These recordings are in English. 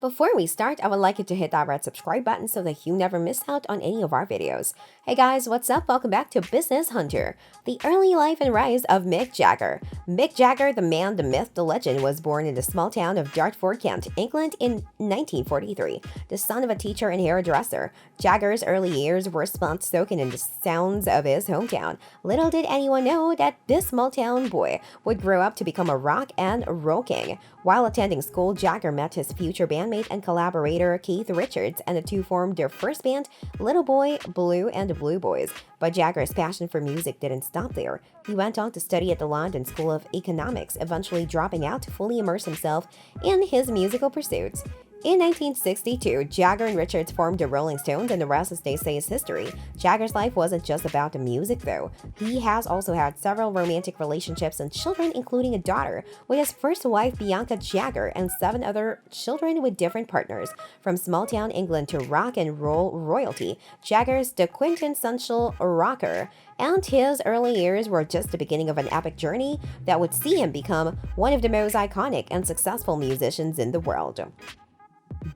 Before we start, I would like you to hit that red subscribe button so that you never miss out on any of our videos. Hey guys, what's up? Welcome back to Business Hunter. The early life and rise of Mick Jagger. Mick Jagger, the man, the myth, the legend, was born in the small town of Dartford, Kent, England in 1943. The son of a teacher and hairdresser, Jagger's early years were spent soaking in the sounds of his hometown. Little did anyone know that this small town boy would grow up to become a rock and roll king. While attending school, Jagger met his future bandmate and collaborator Keith Richards, and the two formed their first band, Little Boy Blue and the Blue Boys. But Jagger's passion for music didn't stop there. He went on to study at the London School of Economics, eventually dropping out to fully immerse himself in his musical pursuits. In 1962, Jagger and Richards formed the Rolling Stones, and the rest, as they say, is history. Jagger's life wasn't just about the music, though. He has also had several romantic relationships and children, including a daughter with his first wife, Bianca Jagger, and 7 other children with different partners. From small-town England to rock and roll royalty, Jagger's the quintessential rocker, and his early years were just the beginning of an epic journey that would see him become one of the most iconic and successful musicians in the world.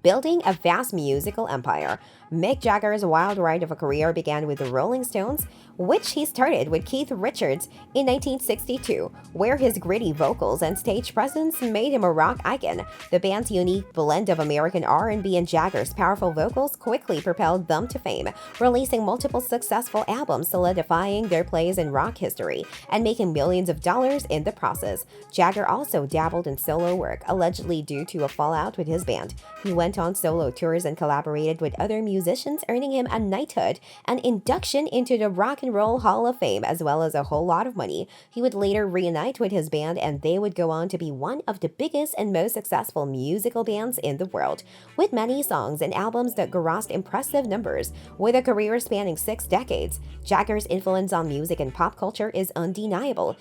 Building a vast musical empire, Mick Jagger's wild ride of a career began with the Rolling Stones, which he started with Keith Richards in 1962, where his gritty vocals and stage presence made him a rock icon. The band's unique blend of American R&B and Jagger's powerful vocals quickly propelled them to fame, releasing multiple successful albums, solidifying their place in rock history and making millions of dollars in the process. Jagger also dabbled in solo work, allegedly due to a fallout with his band. He went on solo tours and collaborated with other musicians, earning him a knighthood and induction into the Rock and Roll Hall of Fame, as well as a whole lot of money. He would later reunite with his band, and they would go on to be one of the biggest and most successful musical bands in the world, with many songs and albums that grossed impressive numbers. With a career spanning 6 decades, Jagger's influence on music and pop culture is undeniable,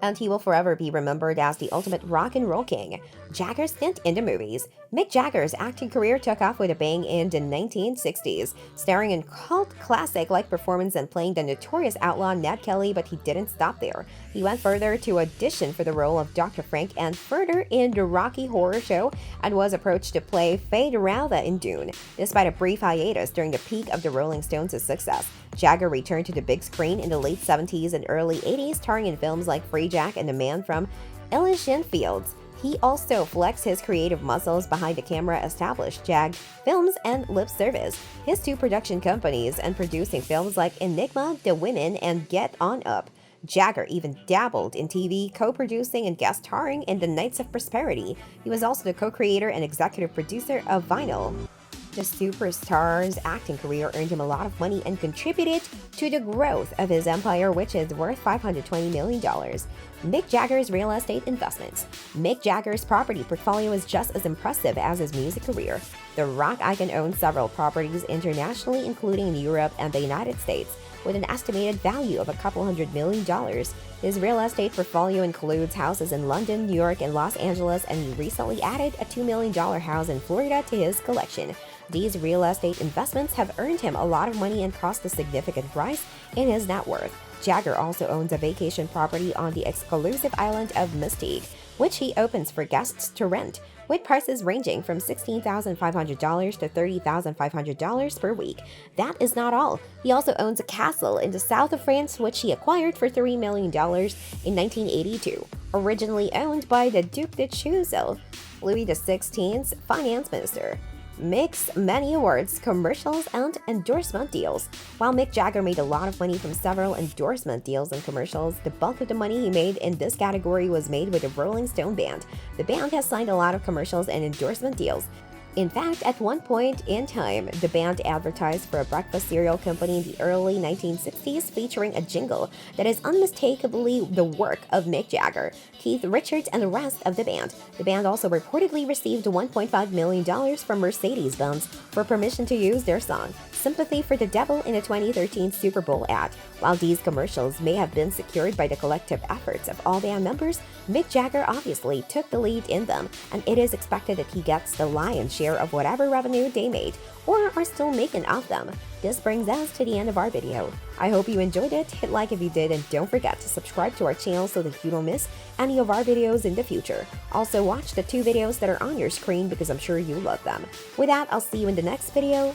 and he will forever be remembered as the ultimate rock and roll king. Jagger's stint in the movies. Mick Jagger's acting career took off with a bang in the 1960s, starring in cult classic-like performance and playing the notorious outlaw Ned Kelly, but he didn't stop there. He went further to audition for the role of Dr. Frank and further in the Rocky Horror Show, and was approached to play Fade Rowther in Dune. Despite a brief hiatus during the peak of the Rolling Stones' success, Jagger returned to the big screen in the late 70s and early 80s, starring in films like Free Jack and The Man from Elysian Fields. He also flexed his creative muscles behind the camera, established Jag Films and Lip Service, his 2 production companies, and producing films like Enigma, The Women, and Get On Up. Jagger even dabbled in TV, co-producing and guest starring in The Knights of Prosperity. He was also the co-creator and executive producer of Vinyl. The superstar's acting career earned him a lot of money and contributed to the growth of his empire, which is worth $520 million. Mick Jagger's real estate investments. Mick Jagger's property portfolio is just as impressive as his music career. The rock icon owns several properties internationally, including in Europe and the United States, with an estimated value of a couple $100 million. His real estate portfolio includes houses in London, New York, and Los Angeles, and he recently added a $2 million house in Florida to his collection. These real estate investments have earned him a lot of money and caused a significant rise in his net worth. Jagger also owns a vacation property on the exclusive island of Mystique, which he opens for guests to rent, with prices ranging from $16,500 to $30,500 per week. That is not all. He also owns a castle in the south of France, which he acquired for $3 million in 1982, originally owned by the Duc de Choiseul, Louis XVI's finance minister. Mick's many awards, commercials, and endorsement deals. While Mick Jagger made a lot of money from several endorsement deals and commercials, the bulk of the money he made in this category was made with the Rolling Stone Band. The band has signed a lot of commercials and endorsement deals. In fact, at one point in time, the band advertised for a breakfast cereal company in the early 1960s, featuring a jingle that is unmistakably the work of Mick Jagger, Keith Richards, and the rest of the band. The band also reportedly received $1.5 million from Mercedes-Benz for permission to use their song, Sympathy for the Devil, in a 2013 Super Bowl ad. While these commercials may have been secured by the collective efforts of all band members, Mick Jagger obviously took the lead in them, and it is expected that he gets the lion's share of whatever revenue they made or are still making off them. This brings us to the end of our video. I hope you enjoyed it. Hit like if you did, and don't forget to subscribe to our channel so that you don't miss any of our videos in the future. Also, watch the 2 videos that are on your screen because I'm sure you love them. With that, I'll see you in the next video.